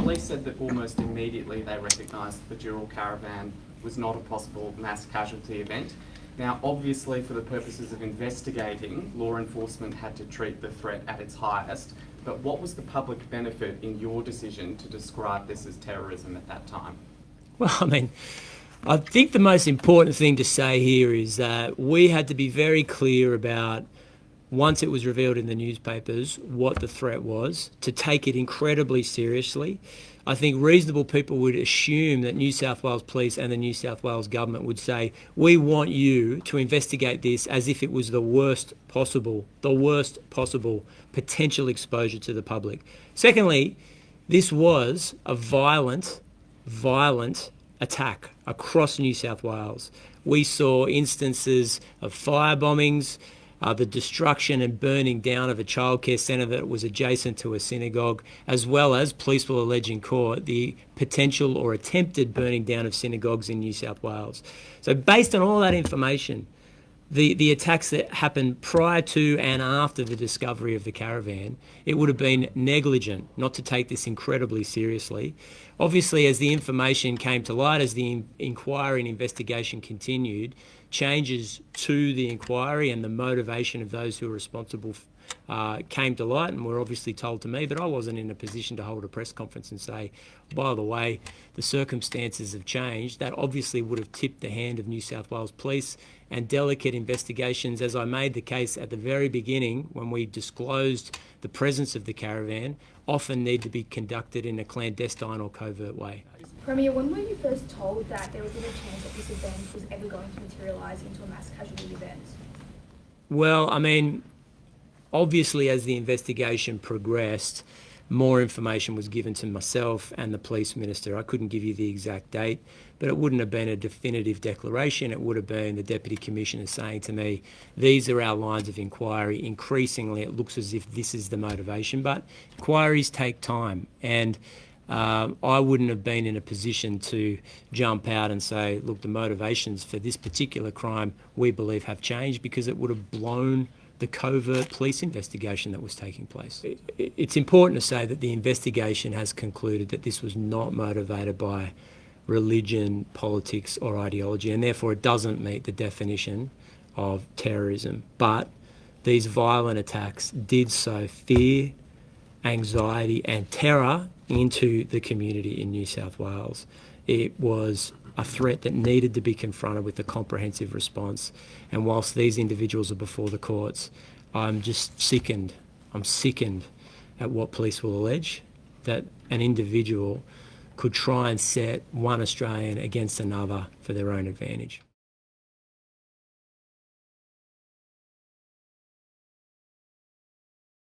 police said that almost immediately they recognised the dual caravan was not a possible mass casualty event. Now, obviously, for the purposes of investigating, law enforcement had to treat the threat at its highest. But what was the public benefit in your decision to describe this as terrorism at that time? Well, I think the most important thing to say here is that we had to be very clear about, once it was revealed in the newspapers, what the threat was, to take it incredibly seriously. I think reasonable people would assume that New South Wales Police and the New South Wales Government would say, we want you to investigate this as if it was the worst possible potential exposure to the public. Secondly, this was a violent attack across New South Wales. We saw instances of fire bombings, the destruction and burning down of a childcare centre that was adjacent to a synagogue, as well as, police will allege in court, the potential or attempted burning down of synagogues in New South Wales. So based on all that information, the attacks that happened prior to and after the discovery of the caravan, it would have been negligent not to take this incredibly seriously. Obviously, as the information came to light, as the inquiry and investigation continued, changes to the inquiry and the motivation of those who were responsible came to light and were obviously told to me, but I wasn't in a position to hold a press conference and say, by the way, the circumstances have changed. That obviously would have tipped the hand of New South Wales Police, and delicate investigations, as I made the case at the very beginning when we disclosed the presence of the caravan, often need to be conducted in a clandestine or covert way. Premier, when were you first told that there was a chance that this event was ever going to materialise into a mass casualty event? Well, obviously as the investigation progressed, more information was given to myself and the police minister. I couldn't give you the exact date, but it wouldn't have been a definitive declaration. It would have been the Deputy Commissioner saying to me, these are our lines of inquiry. Increasingly, it looks as if this is the motivation, but inquiries take time. And I wouldn't have been in a position to jump out and say, look, the motivations for this particular crime we believe have changed, because it would have blown the covert police investigation that was taking place. It's important to say that the investigation has concluded that this was not motivated by religion, politics or ideology, and therefore it doesn't meet the definition of terrorism. But these violent attacks did sow fear, anxiety and terror into the community in New South Wales. It was a threat that needed to be confronted with a comprehensive response. And whilst these individuals are before the courts, I'm just sickened. I'm sickened at what police will allege, that an individual could try and set one Australian against another for their own advantage.